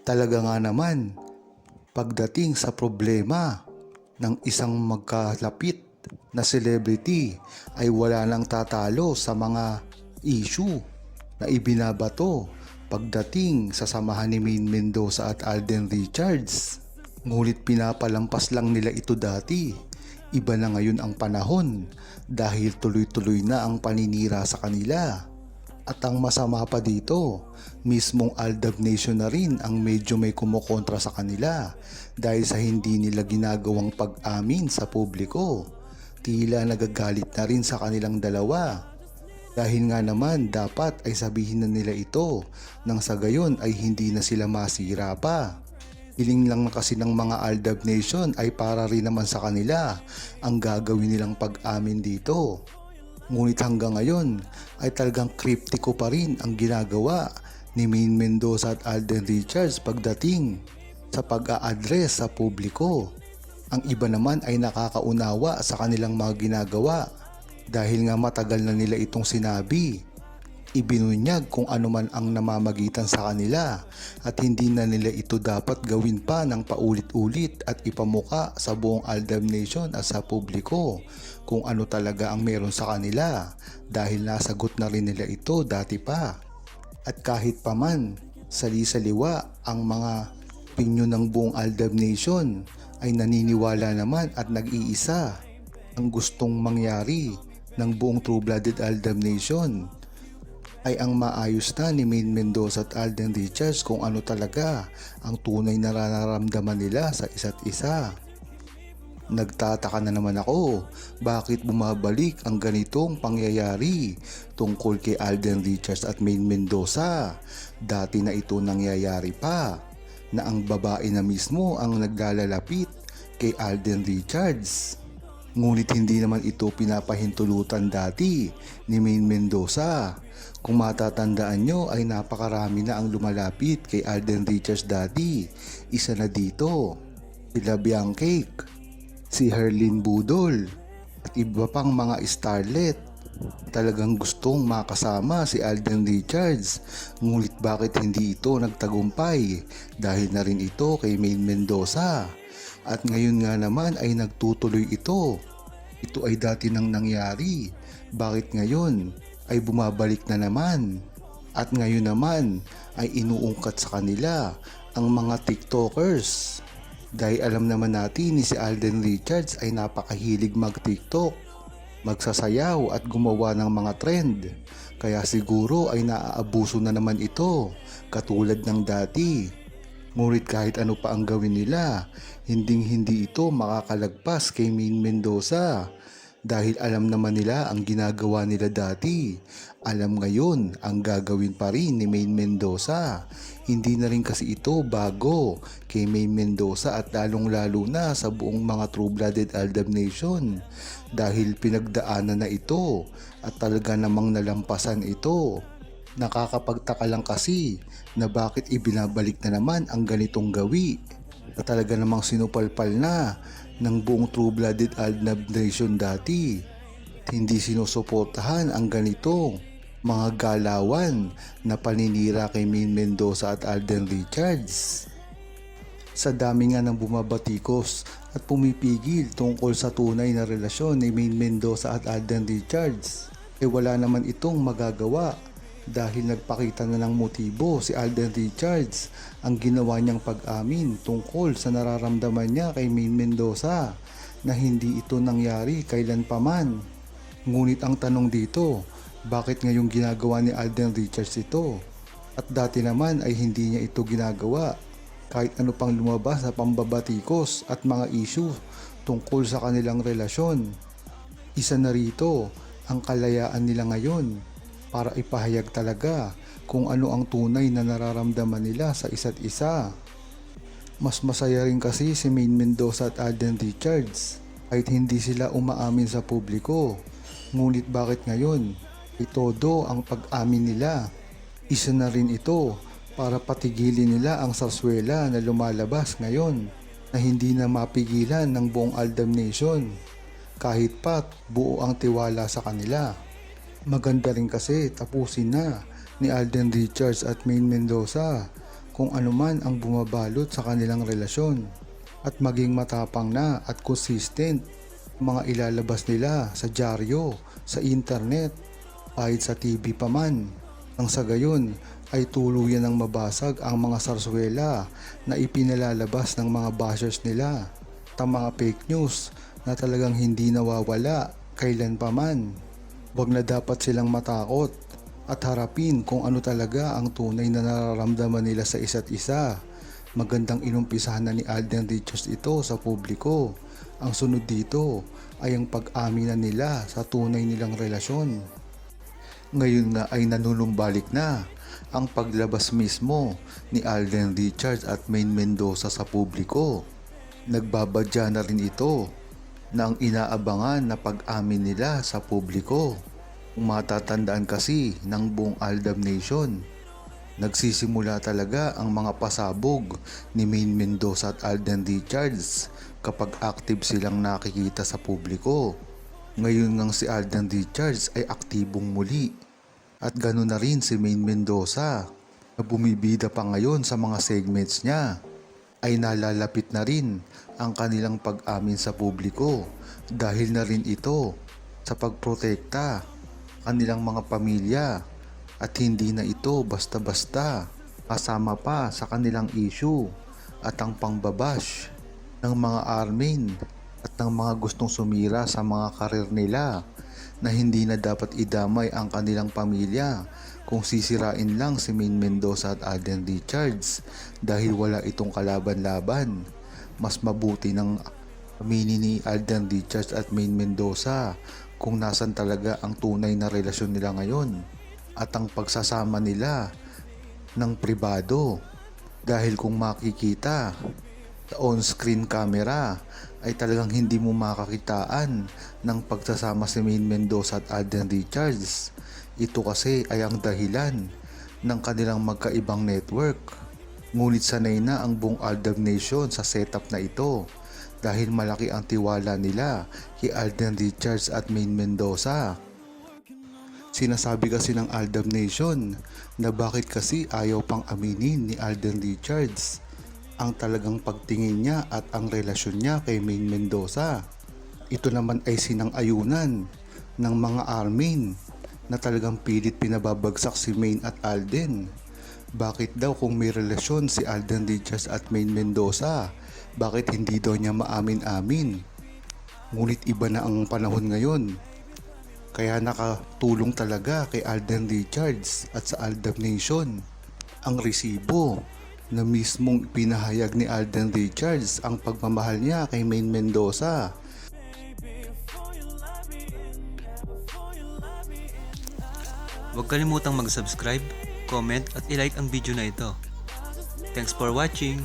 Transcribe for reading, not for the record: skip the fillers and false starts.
Talaga nga naman, pagdating sa problema ng isang magkalapit na celebrity ay wala nang tatalo sa mga issue na ibinabato pagdating sa samahan ni Maine Mendoza at Alden Richards. Ngunit pinapalampas lang nila ito dati. Iba na ngayon ang panahon dahil tuloy-tuloy na ang paninira sa kanila. At ang masama pa dito, mismong Aldab Nation na rin ang medyo may kumukontra sa kanila dahil sa hindi nila ginagawang pag-amin sa publiko. Tila nagagalit na rin sa kanilang dalawa. Dahil nga naman dapat ay sabihin na nila ito nang sa gayon ay hindi na sila masira pa. Hiling lang na kasi ng mga Aldab Nation ay para rin naman sa kanila ang gagawin nilang pag-amin dito. Ngunit hanggang ngayon ay talagang kriptiko pa rin ang ginagawa ni Maine Mendoza at Alden Richards pagdating sa pag-a-address sa publiko. Ang iba naman ay nakakaunawa sa kanilang mga ginagawa dahil nga matagal na nila itong sinabi. Ibinunyag kung ano man ang namamagitan sa kanila at hindi na nila ito dapat gawin pa ng paulit-ulit at ipamuka sa buong Aldab Nation at sa publiko kung ano talaga ang meron sa kanila dahil nasagot na rin nila ito dati pa. At kahit pa man sali-saliwa ang mga opinyon ng buong Aldab Nation ay naniniwala naman at nag-iisa ang gustong mangyari ng buong True-Blooded Aldab Nation ay ang maayos na ni Maine Mendoza at Alden Richards kung ano talaga ang tunay na nararamdaman nila sa isa't isa. Nagtataka na naman ako bakit bumabalik ang ganitong pangyayari tungkol kay Alden Richards at Maine Mendoza. Dati na ito nangyayari pa na ang babae na mismo ang naglalalapit kay Alden Richards. Ngunit hindi naman ito pinapahintulutan dati ni Maine Mendoza. Kung matatandaan nyo ay napakarami na ang lumalapit kay Alden Richards dati. Isa na dito, sila Biangcake, si Herlin Budol at iba pang mga starlet. Talagang gustong makasama si Alden Richards. Ngunit bakit hindi ito nagtagumpay dahil na rin ito kay Maine Mendoza. At ngayon nga naman ay nagtutuloy ito. Ito ay dati nang nangyari. Bakit ngayon ay bumabalik na naman? At ngayon naman ay inuungkat sa kanila ang mga TikTokers. Dahil alam naman natin ni si Alden Richards ay napakahilig mag-TikTok, magsasayaw at gumawa ng mga trend. Kaya siguro ay naaabuso na naman ito katulad ng dati. Ngunit kahit ano pa ang gawin nila, hindi ito makakalagpas kay Maine Mendoza dahil alam naman nila ang ginagawa nila dati. Alam ngayon ang gagawin pa rin ni Maine Mendoza. Hindi na rin kasi ito bago kay Maine Mendoza at lalong-lalo na sa buong mga True-Blooded Aldab Nation dahil pinagdaanan na ito at talaga namang nalampasan ito. Nakakapagtaka lang kasi na bakit ibinabalik na naman ang ganitong gawi na talaga namang sinupalpal na ng buong True-Blooded Aldab Nation dati. Hindi sinusuportahan ang ganito mga galawan na paninira kay Maine Mendoza at Alden Richards. Sa dami nga ng bumabatikos at pumipigil tungkol sa tunay na relasyon ni Maine Mendoza at Alden Richards, wala naman itong magagawa dahil nagpakita na ng motibo si Alden Richards. Ang ginawa niyang pag-amin tungkol sa nararamdaman niya kay Maine Mendoza na hindi ito nangyari kailan pa man. Ngunit ang tanong dito, bakit ngayong ginagawa ni Alden Richards ito? At dati naman ay hindi niya ito ginagawa. Kahit ano pang lumabas sa pambabatikos at mga issue tungkol sa kanilang relasyon. Isa na rito ang kalayaan nila ngayon para ipahayag talaga kung ano ang tunay na nararamdaman nila sa isa't isa. Mas masaya rin kasi si Maine Mendoza at Alden Richards kahit hindi sila umaamin sa publiko. Ngunit bakit ngayon? Itodo ang pag-amin nila. Isa na rin ito para patigilin nila ang sarswela na lumalabas ngayon na hindi na mapigilan ng buong Aldab Nation kahit pa buo ang tiwala sa kanila. Maganda rin kasi tapusin na ni Alden Richards at Maine Mendoza kung ano man ang bumabalot sa kanilang relasyon at maging matapang na at consistent mga ilalabas nila sa dyaryo, sa internet, kahit sa TV pa man. Nang sa gayon ay tuluyan ng mabasag ang mga sarswela na ipinalalabas ng mga bashers nila at ang mga fake news na talagang hindi nawawala kailan pa man. Huwag na dapat silang matakot at harapin kung ano talaga ang tunay na nararamdaman nila sa isa't isa. Magandang inumpisahan na ni Alden Richards ito sa publiko. Ang sunod dito ay ang pag-aminan nila sa tunay nilang relasyon. Ngayon nga ay nanunumbalik na ang paglabas mismo ni Alden Richards at Maine Mendoza sa publiko. Nagbabadya na rin ito na ang inaabangan na pag-amin nila sa publiko. Kung matatandaan kasi ng buong Aldab Nation, nagsisimula talaga ang mga pasabog ni Maine Mendoza at Alden Richards kapag active silang nakikita sa publiko. Ngayon ngang si Alden Richards ay aktibong muli at ganoon na rin si Maine Mendoza na bumibida pa ngayon sa mga segments niya. Ay nalalapit na rin ang kanilang pag-amin sa publiko dahil na rin ito sa pagprotekta kanilang mga pamilya at hindi na ito basta-basta, kasama pa sa kanilang issue at ang pangbabash ng mga armin at ng mga gustong sumira sa mga karir nila na hindi na dapat idamay ang kanilang pamilya kung sisirain lang si Maine Mendoza at Alden Richards dahil wala itong kalaban-laban. Mas mabuti ng aminin ni Alden Richards at Maine Mendoza kung nasan talaga ang tunay na relasyon nila ngayon at ang pagsasama nila ng pribado. Dahil kung makikita sa on-screen camera ay talagang hindi mo makakitaan ng pagsasama si Maine Mendoza at Alden Richards. Ito kasi ay ang dahilan ng kanilang magkaibang network. Ngunit sanay na ang buong Aldab Nation sa setup na ito dahil malaki ang tiwala nila kay Alden Richards at Maine Mendoza. Sinasabi kasi ng Aldab Nation na bakit kasi ayaw pang aminin ni Alden Richards ang talagang pagtingin niya at ang relasyon niya kay Maine Mendoza. Ito naman ay sinang-ayunan ng mga armin na talagang pilit pinababagsak si Maine at Alden. Bakit daw kung may relasyon si Alden Richards at Maine Mendoza, bakit hindi daw niya maamin-amin? Ngunit iba na ang panahon ngayon. Kaya nakatulong talaga kay Alden Richards at sa Aldab Nation ang resibo na mismong pinahayag ni Alden Richards ang pagmamahal niya kay Maine Mendoza. Huwag kalimutang mag-subscribe, comment at i-like ang video na ito. Thanks for watching!